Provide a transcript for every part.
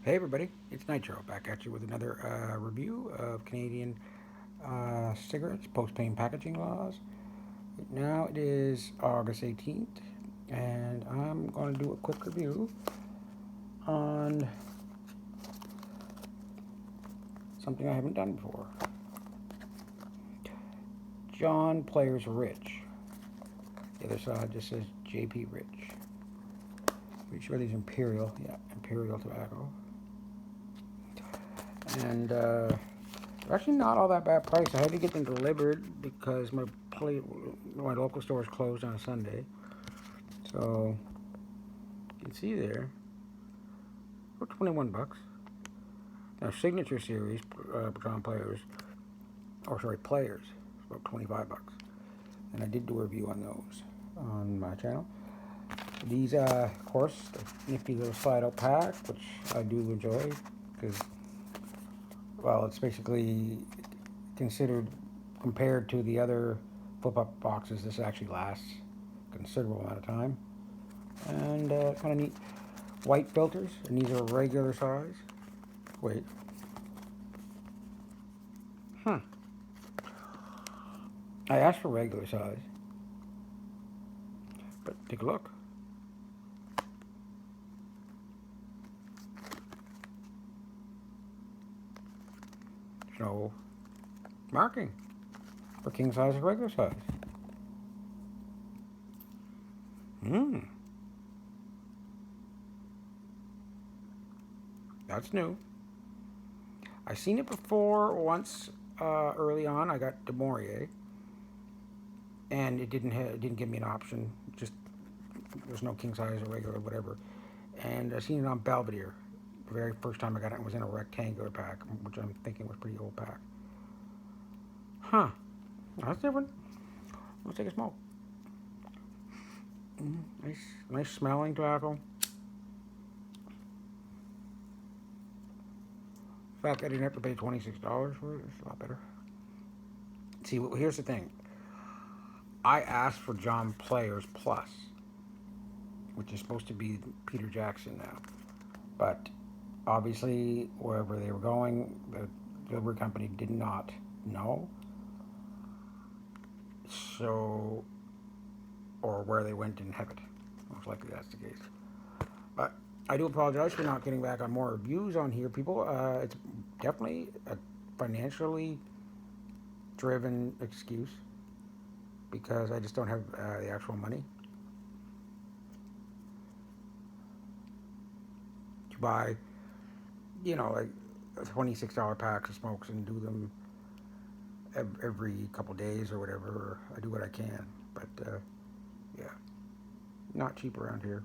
Hey everybody, it's Nitro back at you with another review of Canadian cigarettes post-pain packaging laws. Now it is August 18th, and I'm going to do a quick review on something I haven't done before. John Players Rich. The other side just says JP Rich. Pretty sure these Imperial, yeah, Imperial tobacco. And they're actually not all that bad price. I had to get them delivered because my local store is closed on a Sunday. So you can see there, for 21 bucks. Now Signature Series Patron players, or sorry, players, about 25 bucks. And I did do a review on those on my channel. These, of course, the nifty little slide out pack, which I do enjoy because, well, it's basically considered compared to the other flip up boxes. This actually lasts a considerable amount of time, and kind of neat. White filters, and these are regular size. Wait, huh? I asked for regular size, but take a look. There's no marking for king size or regular size. Hmm, that's new. I seen it before once early on. I got De Maurier, and it didn't give me an option. Just there's no king size or regular or whatever. And I seen it on Belvedere. The very first time I got it was in a rectangular pack, which I'm thinking was pretty old pack. Huh? That's different. Let's take a smoke. Nice, nice smelling tobacco. In fact, I didn't have to pay $26 for it. It's a lot better. See, here's the thing. I asked for John Players Plus, which is supposed to be Peter Jackson now, but obviously wherever they were going, the delivery company did not know. So, or where they went didn't have it. Most likely that's the case. But I do apologize for not getting back on more reviews on here, people. It's definitely a financially driven excuse because I just don't have the actual money to buy, like $26 packs of smokes and do them every couple days or whatever. I do what I can, but yeah, not cheap around here.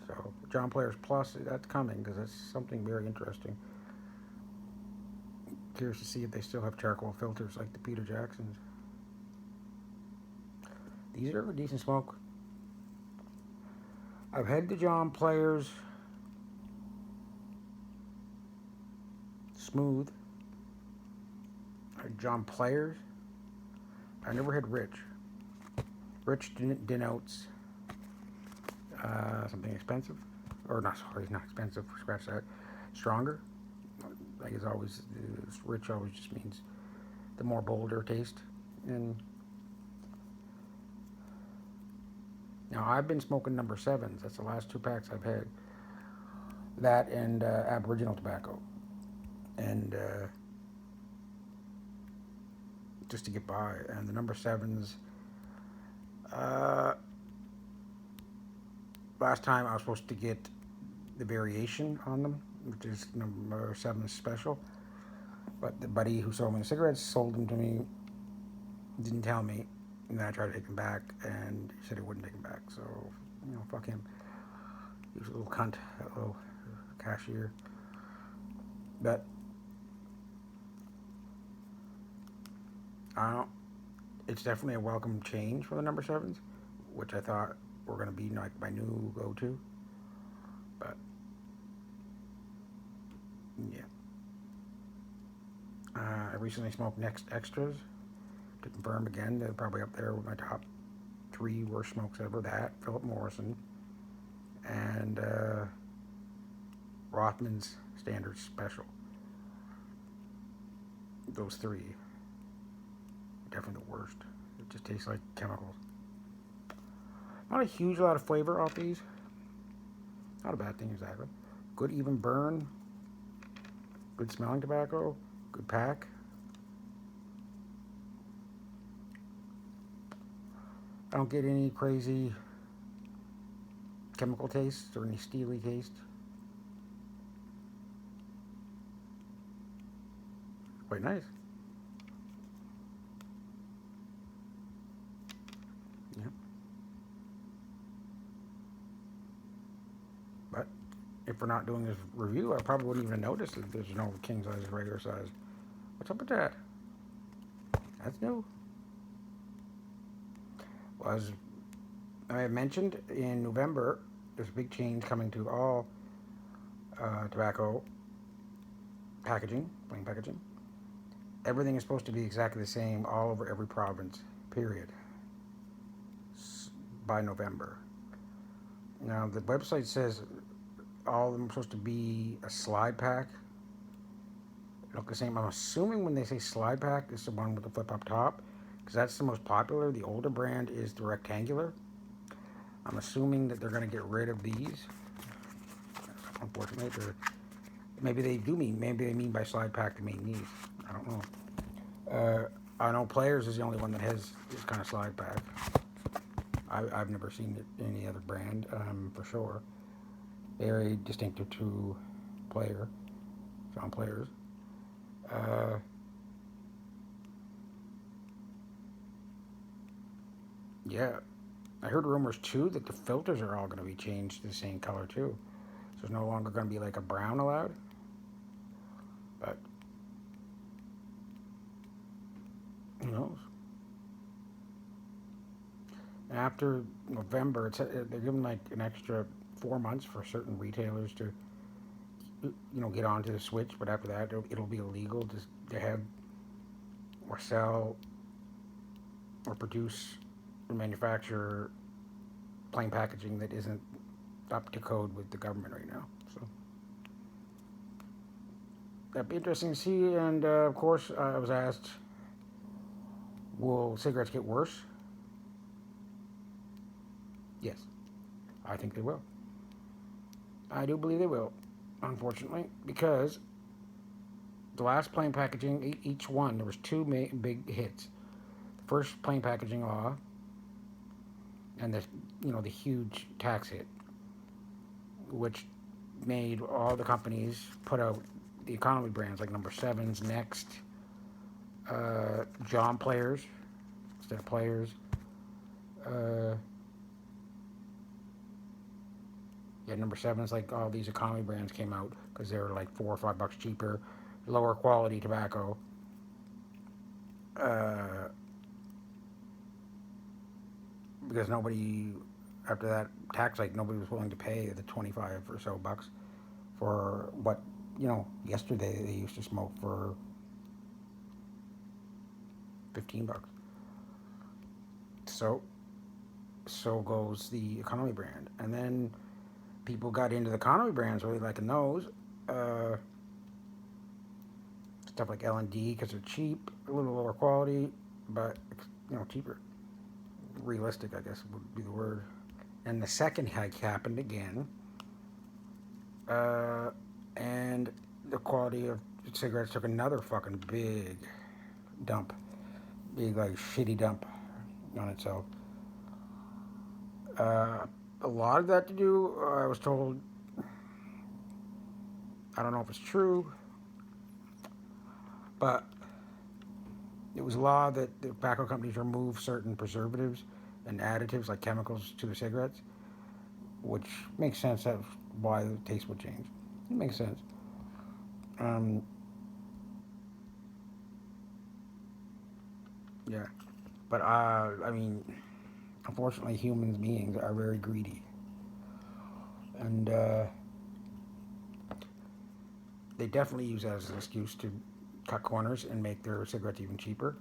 So John Players Plus, that's coming because that's something very interesting. Curious to see if they still have charcoal filters like the Peter Jacksons. These are a decent smoke. I've had the John Players Smooth, John Players. I never had Rich. Rich denotes something expensive, or not. Sorry, not expensive. Scratch that. Stronger. Like it's always rich. Always just means the more bolder taste. And now I've been smoking number sevens. That's the last two packs I've had. That and Aboriginal tobacco, and just to get by. And the number sevens. Uh, Last time I was supposed to get the variation on them, which is number seven special. But the buddy who sold me the cigarettes sold them to me, didn't tell me, and then I tried to take them back, and he said he wouldn't take them back. So, fuck him. He was a little cunt, a little cashier. But I don't. It's definitely a welcome change for the number sevens, which I thought were going to be like my new go-to. But yeah, I recently smoked Next Extras to confirm again. They're probably up there with my top three worst smokes ever. That Philip Morrison and Rothman's Standard Special. Those three, definitely the worst. It just tastes like chemicals. Not a huge lot of flavor off these. Not a bad thing exactly. Good even burn. Good smelling tobacco. Good pack. I don't get any crazy chemical taste or any steely taste. Quite nice. Yeah. But if we're not doing this review, I probably wouldn't even notice that there's no king size or regular size. What's up with that? That's new. Well, as I mentioned in November, there's a big change coming to all tobacco packaging, plain packaging. Everything is supposed to be exactly the same all over every province, period, by November. Now, the website says all of them are supposed to be a slide pack. Look the same. I'm assuming when they say slide pack, it's the one with the flip up top, because that's the most popular. The older brand is the rectangular. I'm assuming that they're going to get rid of these. Unfortunately, maybe they do mean, maybe they mean by slide pack to mean these. I don't know. I know Players is the only one that has this kind of slide pack. I've never seen it in any other brand, for sure. Very distinctive to John Players. Yeah, I heard rumors too that the filters are all going to be changed to the same color too. So there's no longer going to be like a brown allowed. But who knows? After November, they're giving like an extra 4 months for certain retailers to, get onto the switch. But after that, it'll be illegal to have or sell or produce or manufacture plain packaging that isn't up to code with the government right now. So that'd be interesting to see. And of course, I was asked, will cigarettes get worse? Yes, I think they will. I do believe they will, unfortunately, because the last plain packaging, each one, there was two big hits. The first plain packaging law, and the huge tax hit, which made all the companies put out the economy brands like Number Sevens, Next, John Players instead of Players. Number Sevens, like all these economy brands came out because they were like $4 or $5 cheaper, lower quality tobacco. Because nobody, after that tax hike, nobody was willing to pay the 25 or so bucks for what, yesterday they used to smoke for $15. So goes the economy brand. And then people got into the economy brands really liking those. Stuff like L&D because they're cheap, a little lower quality, but cheaper. Realistic, I guess would be the word. And the second hike happened again, and the quality of cigarettes took another fucking big dump, like shitty dump on itself. A lot of that to do, I was told, I don't know if it's true, but it was law that the tobacco companies remove certain preservatives and additives like chemicals to the cigarettes, which makes sense. That's why the taste would change. It makes sense. Yeah, but unfortunately, human beings are very greedy, and they definitely use that as an excuse to cut corners and make their cigarettes even cheaper.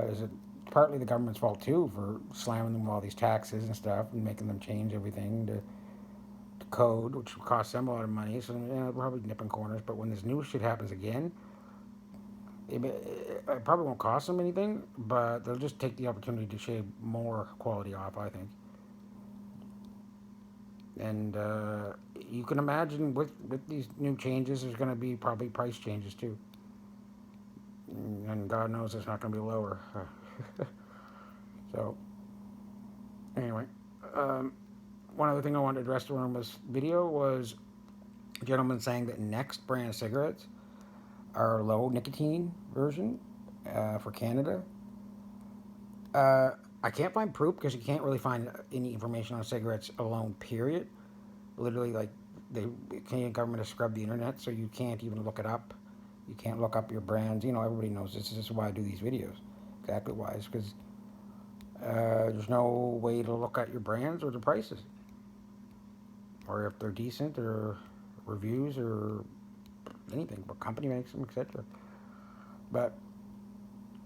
Is it partly the government's fault too for slamming them with all these taxes and stuff and making them change everything to the code, which will cost them a lot of money. So yeah, probably nipping corners. But when this new shit happens again, it probably won't cost them anything, but they'll just take the opportunity to shave more quality off, I think. And you can imagine with these new changes, there's going to be probably price changes too. And God knows it's not going to be lower. So, anyway, um, one other thing I wanted to address during this video was a gentleman saying that Next brand cigarettes are low nicotine version for Canada. Uh, I can't find proof because you can't really find any information on cigarettes alone, period. Literally, like, the Canadian government has scrubbed the internet, so you can't even look it up. You can't look up your brands. You know, everybody knows this. This is why I do these videos. Exactly why. It's because there's no way to look at your brands or the prices, or if they're decent, or reviews, or anything. What company makes them, etc. But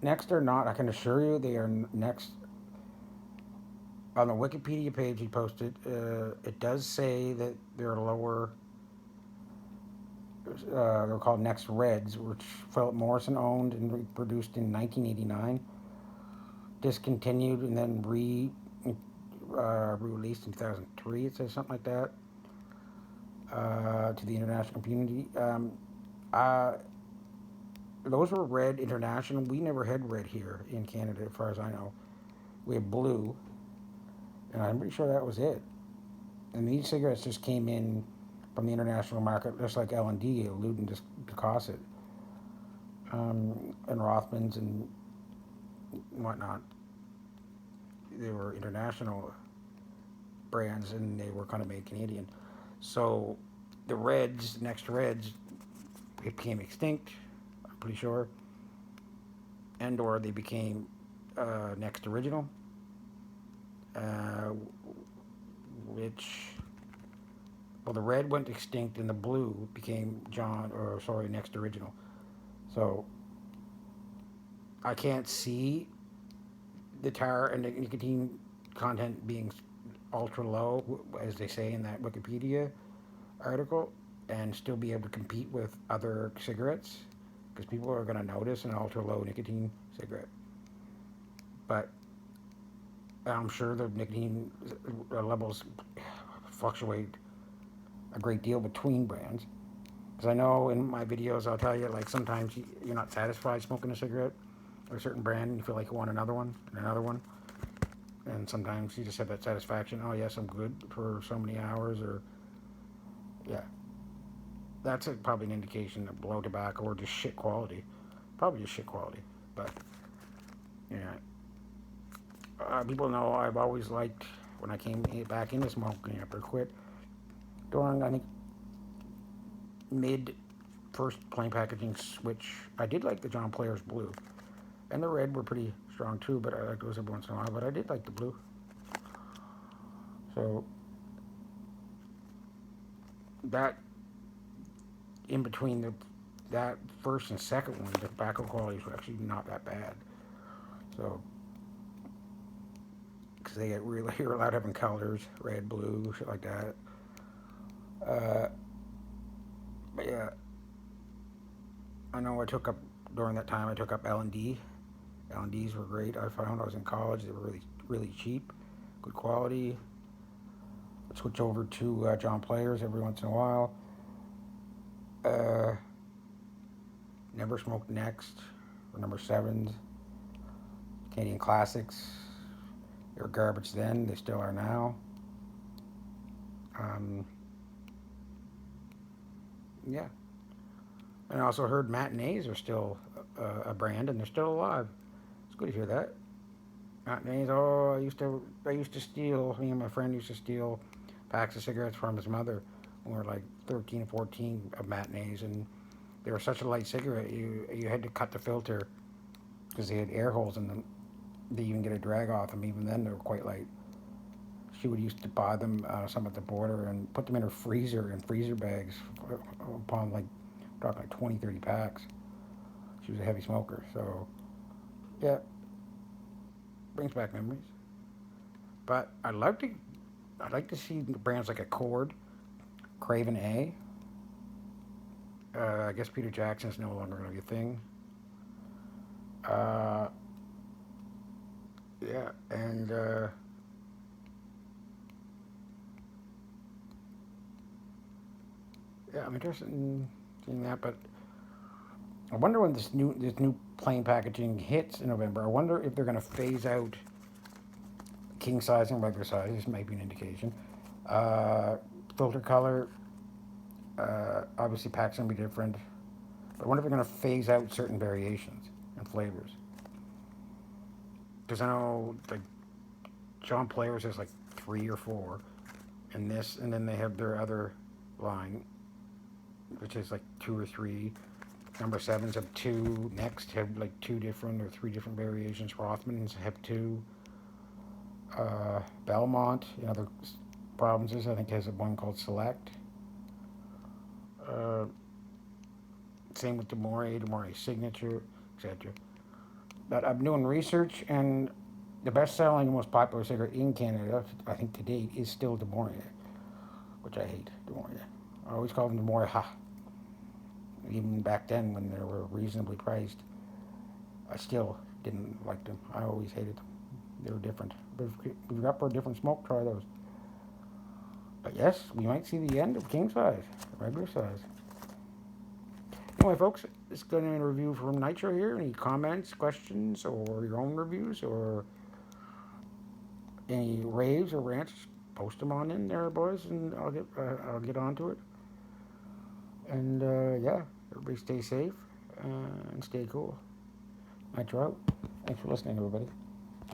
Next are not. I can assure you, they are Next. On the Wikipedia page he posted, it does say that they're lower. They're called Next Reds, which Philip Morrison owned and produced in 1989. Discontinued and then released in 2003. It says something like that to the international community. Uh, those were Red International. We never had Red here in Canada, as far as I know. We had Blue, and I'm pretty sure that was it. And these cigarettes just came in from the international market, just like L&D, Luden Decossett, and Rothmans and whatnot. They were international brands, and they were kind of made Canadian. So the Reds, Next Reds, it became extinct, I'm pretty sure, and or they became Next Original, uh, which, well, the red went extinct and the blue became Next Original. So I can't see the tar and the nicotine content being ultra low, as they say in that Wikipedia article, and still be able to compete with other cigarettes, because people are going to notice an ultra low nicotine cigarette. But I'm sure the nicotine levels fluctuate a great deal between brands. Because I know in my videos I'll tell you, like, sometimes you're not satisfied smoking a cigarette or a certain brand, and you feel like you want another one and another one. And sometimes you just have that satisfaction. Oh yes, I'm good for so many hours, or yeah, that's probably an indication of blow tobacco or just shit quality. Probably just shit quality. But yeah, people know I've always liked, when I came back into smoking after I quit during, I think, mid first plain packaging switch. I did like the John Player's blue, and the red were pretty strong too. But I like those every once in a while. But I did like the blue. So that, in between that first and second one, the tobacco qualities were actually not that bad. So, because they get really, you're allowed having colors, red, blue, shit like that. Uh, but yeah, I know I took up, during that time I took up L&D. L&Ds were great. I found I was in college. They were really, really cheap, good quality. I'd switch over to John Players every once in a while. Uh, Never smoked Next or number sevens. Canadian Classics. They were garbage then. They still are now. Um, yeah. And I also heard Matinees are still a brand, and they're still alive. It's good to hear that. Matinees. Oh, I used to steal. Me and my friend used to steal packs of cigarettes from his mother when we were like 13, 14 of Matinees, and they were such a light cigarette. You had to cut the filter because they had air holes in them. They even get a drag off them. Even then, they were quite light. She would used to buy them some at the border and put them in her freezer, in freezer bags, upon like talking like 20, 30 packs. She was a heavy smoker, so yeah, brings back memories. But I'd like to see brands like Accord Craven A. I guess Peter Jackson's no longer going to be a thing. Uh, yeah, and yeah, I'm interested in seeing that. But I wonder when this new plain packaging hits in November. I wonder if they're going to phase out king size and regular size. This might be an indication. Uh, Filter color, obviously packs gonna be different. But I wonder if they're gonna phase out certain variations and flavors. Because I know like John Players has like 3 or 4, and then they have their other line, which is like 2 or 3. Number sevens have 2. Next have like 2 different or 3 different variations. Rothmans have 2. Belmont, in other provinces, I think has one called Select. Uh, Same with Demore Signature, etc. But I'm doing research, and the best-selling, most popular cigarette in Canada, I think to date, is still Demore, which I hate. Demore. I always called them Demore Ha. Even back then, when they were reasonably priced, I still didn't like them. I always hated them. They were different. But if you've got for a different smoke, try those. But yes, we might see the end of king size, regular size. Anyway, folks, it's going to be a review from Nitro here. Any comments, questions, or your own reviews, or any raves or rants, post them on in there, boys, and I'll get onto it. And yeah, everybody stay safe and stay cool. Nitro out. Thanks for listening, everybody.